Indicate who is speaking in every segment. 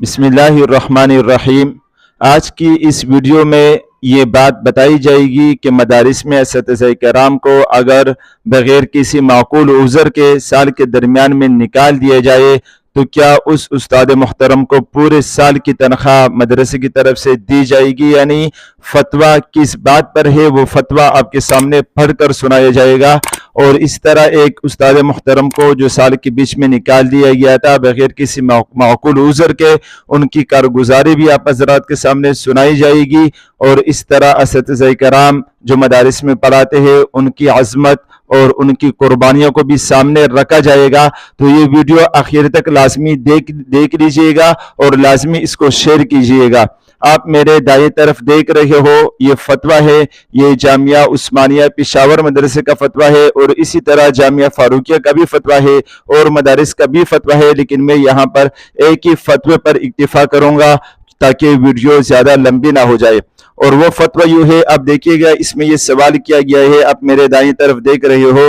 Speaker 1: بسم اللہ الرحمن الرحیم۔ آج کی اس ویڈیو میں یہ بات بتائی جائے گی کہ مدارس میں اساتذہ کرام کو اگر بغیر کسی معقول عذر کے سال کے درمیان میں نکال دیا جائے تو کیا اس استاد محترم کو پورے سال کی تنخواہ مدرسے کی طرف سے دی جائے گی؟ یعنی فتویٰ کس بات پر ہے وہ فتویٰ آپ کے سامنے پڑھ کر سنایا جائے گا۔ اور اس طرح ایک استاد محترم کو جو سال کے بیچ میں نکال دیا گیا تھا بغیر کسی معقول عذر کے، ان کی کارگزاری بھی آپ حضرات کے سامنے سنائی جائے گی، اور اس طرح اساتذہ کرام جو مدارس میں پڑھاتے ہیں ان کی عظمت اور ان کی قربانیوں کو بھی سامنے رکھا جائے گا۔ تو یہ ویڈیو آخر تک لازمی دیکھ لیجئے گا اور لازمی اس کو شیئر کیجئے گا۔ آپ میرے دائیں طرف دیکھ رہے ہو، یہ فتویٰ ہے، یہ جامعہ عثمانیہ پشاور مدرسے کا فتویٰ ہے، اور اسی طرح جامعہ فاروقیہ کا بھی فتویٰ ہے اور مدارس کا بھی فتویٰ ہے، لیکن میں یہاں پر ایک ہی فتوے پر اکتفا کروں گا تاکہ ویڈیو زیادہ لمبی نہ ہو جائے۔ اور وہ فتویٰ یوں ہے، آپ دیکھیے گا، اس میں یہ سوال کیا گیا ہے، آپ میرے دائیں طرف دیکھ رہے ہو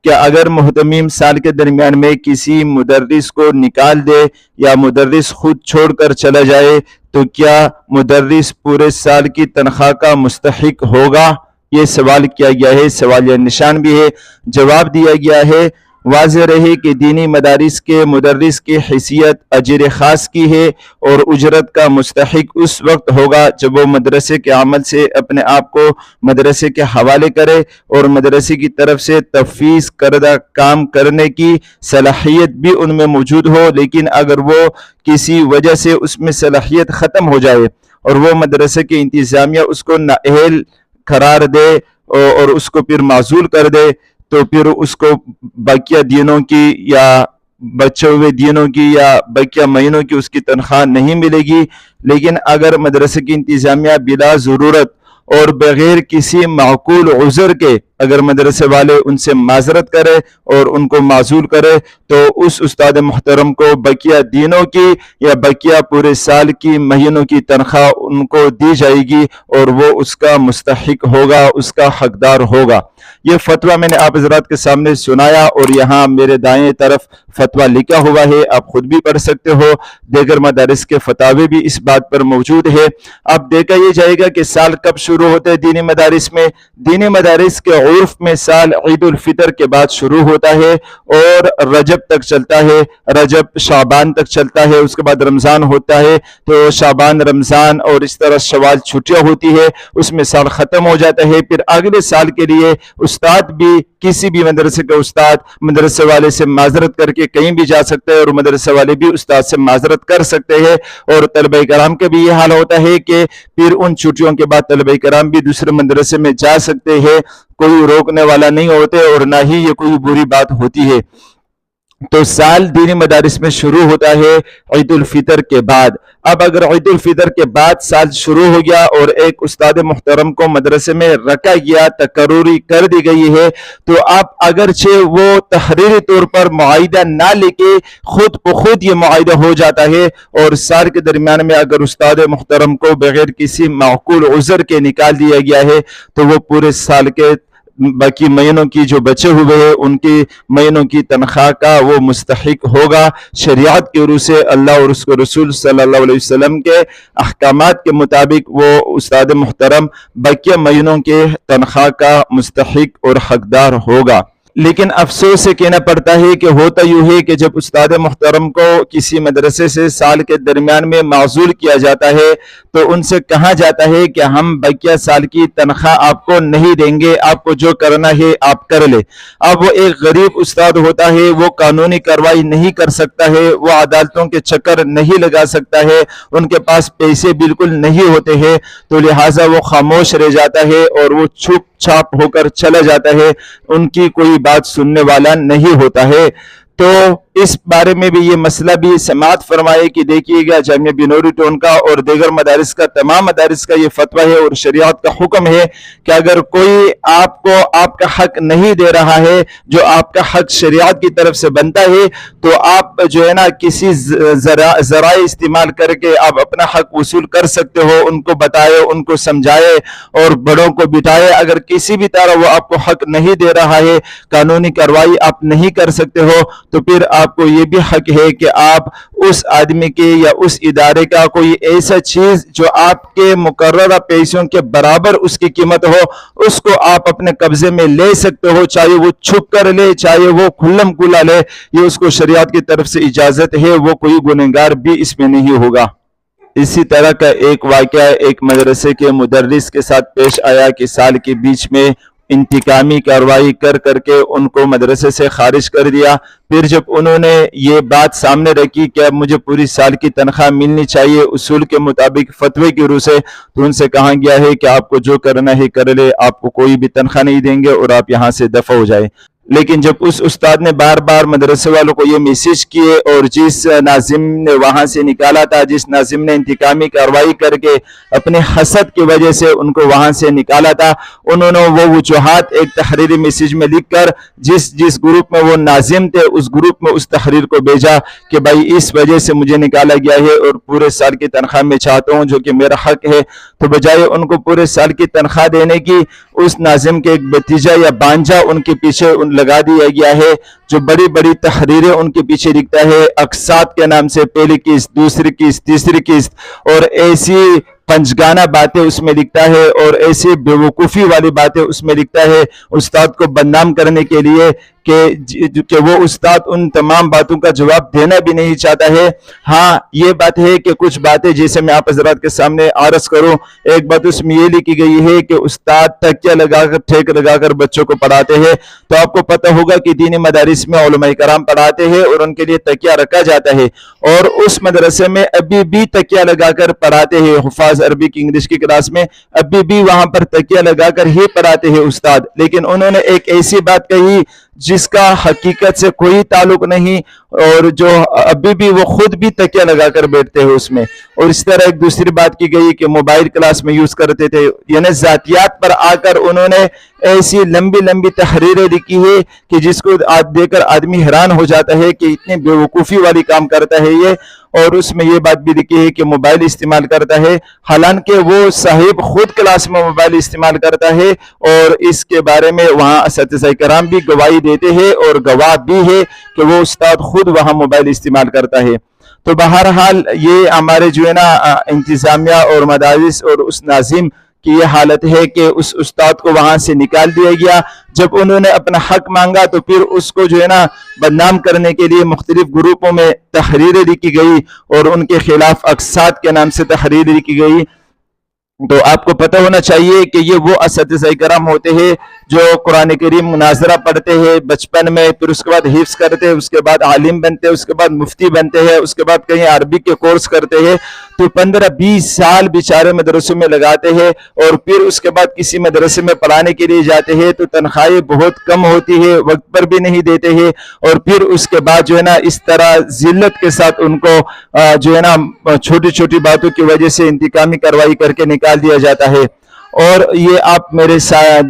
Speaker 1: کہ اگر مہتمم سال کے درمیان میں کسی مدرس کو نکال دے یا مدرس خود چھوڑ کر چلا جائے تو کیا مدرس پورے سال کی تنخواہ کا مستحق ہوگا؟ یہ سوال کیا گیا ہے، سوالیہ نشان بھی ہے۔ جواب دیا گیا ہے، واضح رہے کہ دینی مدارس کے مدرس کی حیثیت اجر خاص کی ہے اور اجرت کا مستحق اس وقت ہوگا جب وہ مدرسے کے عمل سے اپنے آپ کو مدرسے کے حوالے کرے اور مدرسے کی طرف سے تفویض کردہ کام کرنے کی صلاحیت بھی ان میں موجود ہو، لیکن اگر وہ کسی وجہ سے اس میں صلاحیت ختم ہو جائے اور وہ مدرسے کی انتظامیہ اس کو نااہل قرار دے اور اس کو پھر معزول کر دے تو پھر اس کو بقیہ دنوں کی یا بچے ہوئے دنوں کی یا بقیہ مہینوں کی اس کی تنخواہ نہیں ملے گی۔ لیکن اگر مدرسے کی انتظامیہ بلا ضرورت اور بغیر کسی معقول عذر کے اگر مدرسے والے ان سے معذرت کرے اور ان کو معزول کرے تو اس استاد محترم کو بقیہ دنوں کی یا بقیہ پورے سال کی مہینوں کی تنخواہ ان کو دی جائے گی اور وہ اس کا مستحق ہوگا، اس کا حقدار ہوگا۔ یہ فتویٰ میں نے آپ حضرات کے سامنے سنایا اور یہاں میرے دائیں طرف فتویٰ لکھا ہوا ہے، آپ خود بھی پڑھ سکتے ہو، دیگر مدارس کے فتاوے بھی اس بات پر موجود ہے۔ اب دیکھا یہ جائے گا کہ سال کب شروع ہوتے ہیں دینی مدارس میں؟ دینی مدارس کے عرف میں سال عید الفطر کے بعد شروع ہوتا ہے اور رجب تک چلتا ہے، رجب شعبان تک چلتا ہے، اس کے بعد رمضان ہوتا ہے، تو شعبان رمضان اور اس طرح شوال چھٹیاں ہوتی ہے، اس میں سال ختم ہو جاتا ہے۔ پھر اگلے سال کے لیے استاد بھی، کسی بھی مدرسے کا استاد مدرسے والے سے معذرت کر کے کہیں بھی جا سکتے ہیں اور مدرسے والے بھی استاد سے معذرت کر سکتے ہیں، اور طلبہ کرام کے بھی یہ حال ہوتا ہے کہ پھر ان چھٹیوں کے بعد طلبہ کرام بھی دوسرے مدرسے میں جا سکتے ہیں، کوئی روکنے والا نہیں ہوتے اور نہ ہی یہ کوئی بری بات ہوتی ہے۔ تو سال دینی مدارس میں شروع ہوتا ہے عید الفطر کے بعد۔ اب اگر عید الفطر کے بعد سال شروع ہو گیا اور ایک استاد محترم کو مدرسے میں رکھا گیا، تقرری کر دی گئی ہے، تو آپ اگرچہ وہ تحریری طور پر معاہدہ نہ لکھے، خود بخود یہ معاہدہ ہو جاتا ہے، اور سال کے درمیان میں اگر استاد محترم کو بغیر کسی معقول عذر کے نکال دیا گیا ہے تو وہ پورے سال کے باقی مہینوں کی جو بچے ہوئے ہیں ان کی مہینوں کی تنخواہ کا وہ مستحق ہوگا۔ شریعت کے روح سے اللہ اور اس کے رسول صلی اللہ علیہ وسلم کے احکامات کے مطابق وہ استاد محترم باقی مہینوں کے تنخواہ کا مستحق اور حقدار ہوگا۔ لیکن افسوس سے کہنا پڑتا ہے کہ ہوتا یوں ہے کہ جب استاد محترم کو کسی مدرسے سے سال کے درمیان میں معزول کیا جاتا ہے تو ان سے کہا جاتا ہے کہ ہم بقیہ سال کی تنخواہ آپ کو نہیں دیں گے، آپ کو جو کرنا ہے آپ کر لیں۔ اب وہ ایک غریب استاد ہوتا ہے، وہ قانونی کارروائی نہیں کر سکتا ہے، وہ عدالتوں کے چکر نہیں لگا سکتا ہے، ان کے پاس پیسے بالکل نہیں ہوتے ہیں، تو لہٰذا وہ خاموش رہ جاتا ہے اور وہ چھپ چھاپ ہو کر چلا جاتا ہے، ان کی کوئی بات سننے والا نہیں ہوتا ہے۔ تو اس بارے میں بھی یہ مسئلہ بھی سماعت فرمائے کہ دیکھیے گا جامعہ بنوری ٹون کا اور دیگر مدارس کا، تمام مدارس کا یہ فتویٰ ہے اور شریعت کا حکم ہے کہ اگر کوئی آپ کو آپ کا حق نہیں دے رہا ہے، جو آپ کا حق شریعت کی طرف سے بنتا ہے، تو آپ جو ہے نا کسی ذرائع استعمال کر کے آپ اپنا حق وصول کر سکتے ہو، ان کو بتائے، ان کو سمجھائے اور بڑوں کو بٹھائے۔ اگر کسی بھی طرح وہ آپ کو حق نہیں دے رہا ہے، قانونی کارروائی آپ نہیں کر سکتے ہو، تو پھر آپ کو یہ بھی حق ہے کہ آپ اس آدمی کے یا اس ادارے کا کوئی ایسا چیز جو آپ کے مقررہ پیسوں کے برابر اس کی قیمت ہو اس کو آپ اپنے قبضے میں لے سکتے ہو، چاہے وہ چھپ کر لے چاہے وہ کھلم کھلا لے، یہ اس کو شریعت کی طرف سے اجازت ہے، وہ کوئی گنہگار بھی اس میں نہیں ہوگا۔ اسی طرح کا ایک واقعہ ایک مدرسے کے مدرس کے ساتھ پیش آیا کہ سال کے بیچ میں انتقامی کارروائی کر کے ان کو مدرسے سے خارج کر دیا۔ پھر جب انہوں نے یہ بات سامنے رکھی کہ اب مجھے پوری سال کی تنخواہ ملنی چاہیے اصول کے مطابق فتوے کی روح سے، تو ان سے کہا گیا ہے کہ آپ کو جو کرنا ہے کر لے، آپ کو کوئی بھی تنخواہ نہیں دیں گے اور آپ یہاں سے دفع ہو جائے۔ لیکن جب اس استاد نے بار بار مدرسے والوں کو یہ میسج کیے اور جس ناظم نے وہاں سے نکالا تھا، جس ناظم نے انتقامی کارروائی کر کے اپنے حسد کی وجہ سے ان کو وہاں سے نکالا تھا، انہوں نے وہ وجوہات ایک تحریری میسج میں لکھ کر جس گروپ میں وہ ناظم تھے اس گروپ میں اس تحریر کو بھیجا کہ بھائی اس وجہ سے مجھے نکالا گیا ہے اور پورے سال کی تنخواہ میں چاہتا ہوں جو کہ میرا حق ہے۔ تو بجائے ان کو پورے سال کی تنخواہ دینے کی، اس ناظم کے ایک بھتیجا یا بانجا ان کے پیچھے لگا دیا گیا ہے جو بڑی بڑی تحریریں ان کے پیچھے لکھتا ہے، اقساط کے نام سے پہلی قسط، دوسری قسط، تیسری قسط، اور ایسی پنجگانہ باتیں اس میں لکھتا ہے اور ایسی بیوقوفی والی باتیں اس میں لکھتا ہے استاد کو بدنام کرنے کے لیے کہ وہ استاد ان تمام باتوں کا جواب دینا بھی نہیں چاہتا ہے۔ ہاں یہ بات ہے کہ کچھ باتیں جیسے میں آپ حضرات کے سامنے عرض کروں، ایک بات اس میں یہ لکھی گئی ہے کہ استاد تکیہ لگا کر ٹھیک لگا کر بچوں کو پڑھاتے ہیں، تو آپ کو پتہ ہوگا کہ دینی مدارس میں علماء کرام پڑھاتے ہیں اور ان کے لیے تکیہ رکھا جاتا ہے، اور اس مدرسے میں ابھی بھی تکیہ لگا کر پڑھاتے ہیں، حفاظ عربی کی انگلش کی کلاس میں ابھی بھی وہاں پر تکیہ لگا کر ہی پڑھاتے ہیں استاد۔ لیکن انہوں نے ایک ایسی بات کہی جس کا حقیقت سے کوئی تعلق نہیں، اور جو ابھی بھی وہ خود بھی تکیہ لگا کر بیٹھتے ہیں اس میں۔ اور اس طرح ایک دوسری بات کی گئی کہ موبائل کلاس میں یوز کرتے تھے، یعنی ذاتیات پر آ کر انہوں نے ایسی لمبی لمبی تحریریں لکھی ہے کہ جس کو دیکھ کر آدمی حیران ہو جاتا ہے کہ اتنی بیوقوفی والی کام کرتا ہے یہ۔ اور اس میں یہ بات بھی لکھی ہے کہ موبائل استعمال کرتا ہے، حالانکہ وہ صاحب خود کلاس میں موبائل استعمال کرتا ہے، اور اس کے بارے میں وہاں اساتذہ کرام بھی گواہی دیتے ہیں اور گواہ بھی ہے کہ وہ استاد خود وہاں موبائل استعمال کرتا ہے۔ تو بہرحال یہ ہمارے جو ہے نا انتظامیہ اور مدارس اور اس ناظم کی یہ حالت ہے کہ اس استاد کو وہاں سے نکال دیا گیا۔ جب انہوں نے اپنا حق مانگا تو پھر اس کو جو ہے نا بدنام کرنے کے لیے مختلف گروپوں میں تحریریں لکھی گئی اور ان کے خلاف اقساط کے نام سے تحریریں لکھی گئی۔ تو آپ کو پتہ ہونا چاہیے کہ یہ وہ اساتذہ کرام ہوتے ہیں جو قرآن کریم مناظرہ پڑھتے ہیں بچپن میں، پھر اس کے بعد حفظ کرتے ہیں، اس کے بعد عالم بنتے ہیں، اس کے بعد مفتی بنتے ہیں، اس کے بعد کہیں عربی کے کورس کرتے ہیں، تو 15-20 سال بیچارے مدرسوں میں لگاتے ہیں، اور پھر اس کے بعد کسی مدرسے میں پڑھانے کے لیے جاتے ہیں تو تنخواہیں بہت کم ہوتی ہے، وقت پر بھی نہیں دیتے ہیں، اور پھر اس کے بعد جو ہے نا اس طرح ذلت کے ساتھ ان کو جو ہے نا چھوٹی چھوٹی باتوں کی وجہ سے انتقامی کارروائی کر کے نکال دیا جاتا ہے۔ اور یہ آپ میرے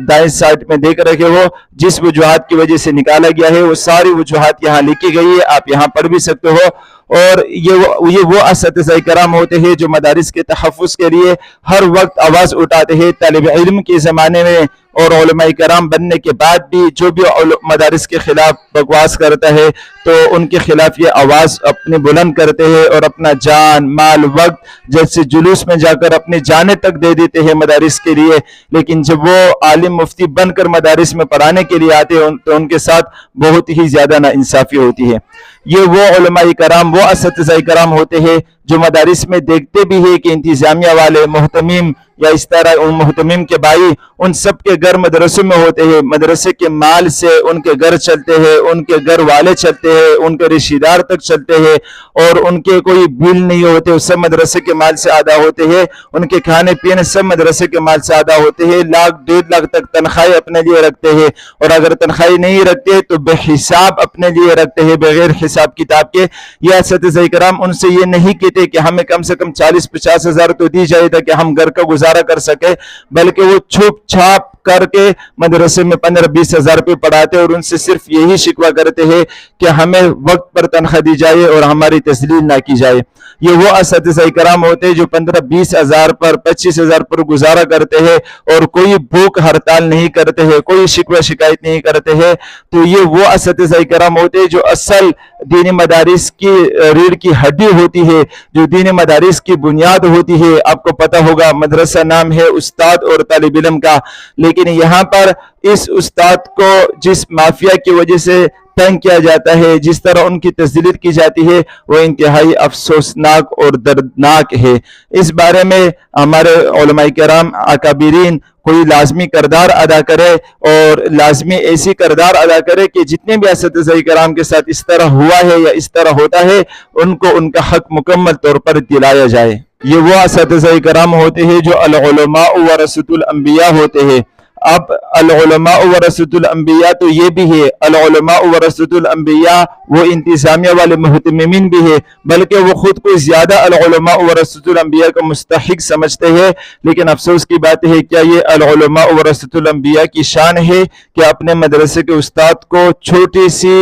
Speaker 1: دائیں سائڈ میں دیکھ رہے ہو جس وجوہات کی وجہ سے نکالا گیا ہے وہ ساری وجوہات یہاں لکھی گئی ہے، آپ یہاں پڑھ بھی سکتے ہو۔ اور یہ وہ اساتذہ کرام ہوتے ہیں جو مدارس کے تحفظ کے لیے ہر وقت آواز اٹھاتے ہیں۔ طالب علم کے زمانے میں اور علماء کرام بننے کے بعد بھی جو بھی مدارس کے خلاف بکواس کرتا ہے تو ان کے خلاف یہ آواز اپنے بلند کرتے ہیں اور اپنا جان مال وقت جیسے جلوس میں جا کر اپنے جانیں تک دے دیتے ہیں مدارس کے لیے۔ لیکن جب وہ عالم مفتی بن کر مدارس میں پڑھانے کے لیے آتے ہیں تو ان کے ساتھ بہت ہی زیادہ ناانصافی ہوتی ہے۔ یہ وہ علماء کرام، وہ اساتذہ کرام ہوتے ہیں جو مدارس میں دیکھتے بھی ہیں کہ انتظامیہ والے محتمیم یا اس طرح محتمیم کے بھائی ان سب کے گھر مدرسوں میں ہوتے ہیں، مدرسے کے مال سے ان کے گھر چلتے ہیں، ان کے گھر والے چلتے ہیں، ان کے رشتہ دار تک چلتے ہیں، اور ان کے کوئی بل نہیں ہوتے، سب مدرسے کے مال سے ادا ہوتے ہیں، ان کے کھانے پینے سب مدرسے کے مال سے ادا ہوتے ہیں، 1,00,000-1.5 لاکھ تک تنخواہیں اپنے لیے رکھتے ہیں، اور اگر تنخواہیں نہیں رکھتے تو بے حساب اپنے لیے رکھتے ہیں بغیر حساب کتاب کے۔ یہ اساتذہ کرام ان سے یہ نہیں کہتے کہ ہمیں کم سے کم 40-50 ہزار تو دی جائے تاکہ ہم گھر کا گزارا کر سکے، بلکہ وہ چھپ چھاپ کر کے مدرسے میں 15-20 ہزار روپے پڑھاتے ہیں اور ان سے صرف یہی شکوہ کرتے ہیں کہ ہمیں وقت پر تنخواہ دی جائے اور ہماری تذلیل نہ کی جائے۔ یہ وہ اساتذہ کرام ہوتے ہیں جو 15-20 ہزار پر 25 ہزار پر گزارا کرتے ہیں اور کوئی بھوک ہڑتال نہیں کرتے ہیں، کوئی شکوہ شکایت نہیں کرتے ہیں۔ تو یہ وہ اساتذہ کرام ہوتے ہیں جو اصل دینی مدارس کی ریڑھ کی ہڈی ہوتی ہے، جو دینی مدارس کی بنیاد ہوتی ہے۔ آپ کو پتہ ہوگا مدرسہ نام ہے استاد اور طالب علم کا، لیکن یہاں پر اس استاد کو جس مافیا کی وجہ سے تنگ کیا جاتا ہے، جس طرح ان کی تذلیل کی جاتی ہے، وہ انتہائی افسوسناک اور دردناک ہے۔ اس بارے میں ہمارے علماء کرام اکابرین کوئی لازمی کردار ادا کرے اور لازمی ایسی کردار ادا کرے کہ جتنے بھی اساتذہ کرام کے ساتھ اس طرح ہوا ہے یا اس طرح ہوتا ہے ان کو ان کا حق مکمل طور پر دلایا جائے۔ یہ وہ اساتذہ کرام ہوتے ہیں جو العلماء ورثۃ الانبیاء ہوتے ہیں۔ اب العلماء ورثۃ الانبیاء تو یہ بھی ہے، العلماء ورثۃ الانبیاء وہ انتظامیہ والے محتممین بھی ہے، بلکہ وہ خود کو زیادہ العلماء ورثۃ الانبیاء کا مستحق سمجھتے ہیں۔ لیکن افسوس کی بات ہے، کیا یہ العلماء ورثۃ الانبیاء کی شان ہے کہ اپنے مدرسے کے استاد کو چھوٹی سی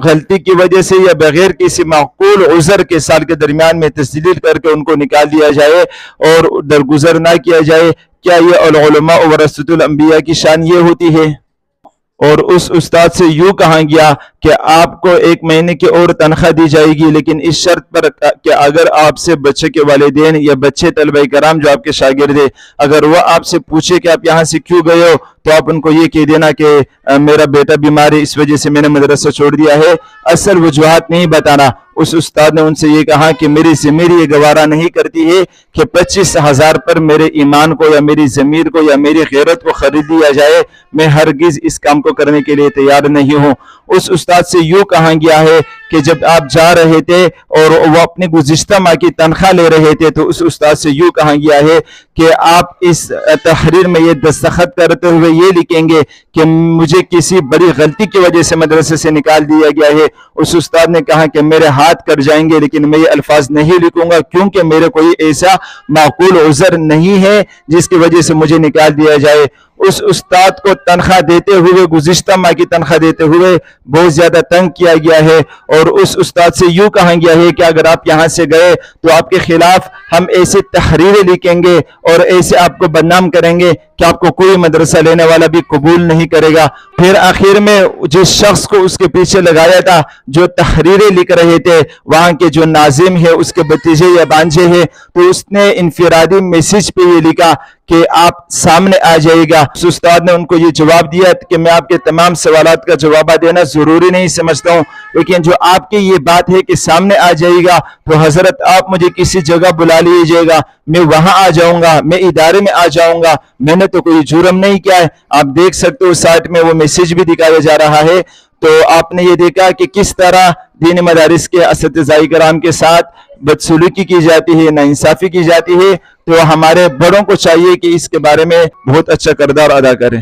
Speaker 1: غلطی کی وجہ سے یا بغیر کسی معقول عذر کے سال کے درمیان میں تسلیل کر کے ان کو نکال دیا جائے اور درگزر نہ کیا جائے؟ کیا یہ العلماء ورثۃ الانبیاء کی شان یہ ہوتی ہے؟ اور اس استاد سے یوں کہا گیا کہ آپ کو 1 مہینے کی اور تنخواہ دی جائے گی، لیکن اس شرط پر کہ اگر آپ سے بچے کے والدین یا بچے طلبہ کرام جو آپ کے شاگرد ہیں، اگر وہ آپ سے پوچھے کہ آپ یہاں سے کیوں گئے ہو، تو آپ ان کو یہ کہہ دینا کہ میرا بیٹا بیمار ہے، اس وجہ سے میں نے مدرسہ چھوڑ دیا ہے، اصل وجوہات نہیں بتانا۔ اس استاد نے ان سے یہ کہا کہ میری ضمیر یہ گوارا نہیں کرتی ہے کہ 25 ہزار پر میرے ایمان کو یا میری ضمیر کو یا میری غیرت کو خرید لیا جائے، میں ہرگز اس کام کو کرنے کے لیے تیار نہیں ہوں۔ اس استاد سے یوں کہا گیا ہے کہ جب آپ جا رہے تھے اور وہ اپنی گزشتہ ماہ کی تنخواہ لے رہے تھے، تو اس استاد سے یوں کہا گیا ہے کہ آپ اس تحریر میں یہ دستخط کرتے ہوئے یہ لکھیں گے کہ مجھے کسی بڑی غلطی کی وجہ سے مدرسے سے نکال دیا گیا ہے۔ اس استاد نے کہا کہ میرے ہاتھ کٹ جائیں گے، لیکن میں یہ الفاظ نہیں لکھوں گا، کیونکہ میرے کوئی ایسا معقول عذر نہیں ہے جس کی وجہ سے مجھے نکال دیا جائے۔ اس استاد کو تنخواہ دیتے ہوئے، گزشتہ ماہ کی تنخواہ دیتے ہوئے بہت زیادہ تنگ کیا گیا ہے، اور اس استاد سے یوں کہا گیا ہے کہ اگر آپ یہاں سے گئے تو آپ کے خلاف ہم ایسی تحریریں لکھیں گے اور ایسے آپ کو بدنام کریں گے کہ آپ کو کوئی مدرسہ لینے والا بھی قبول نہیں کرے گا۔ پھر آخر میں جس شخص کو اس کے پیچھے لگایا تھا، جو تحریریں لکھ رہے تھے، وہاں کے جو ناظم ہے اس کے بھتیجے یا بانجے ہیں، تو اس نے انفرادی میسج پہ یہ لکھا کہ آپ سامنے آ جائے گا۔ اس استاد نے ان کو یہ جواب دیا کہ میں آپ کے تمام سوالات کا جواب دینا ضروری نہیں سمجھتا ہوں، لیکن جو آپ کی یہ بات ہے کہ سامنے آ جائے گا، تو حضرت آپ مجھے کسی جگہ بلا لیجئے گا، میں وہاں آ جاؤں گا، میں ادارے میں آ جاؤں گا، میں نے تو کوئی جرم نہیں کیا ہے۔ آپ دیکھ سکتے ہو سائٹ میں وہ میسج بھی دکھایا جا رہا ہے۔ تو آپ نے یہ دیکھا کہ کس طرح دین مدارس کے اساتذہ کرام کے ساتھ بدسلوکی کی جاتی ہے، ناانصافی کی جاتی ہے۔ تو ہمارے بڑوں کو چاہیے کہ اس کے بارے میں بہت اچھا کردار ادا کریں۔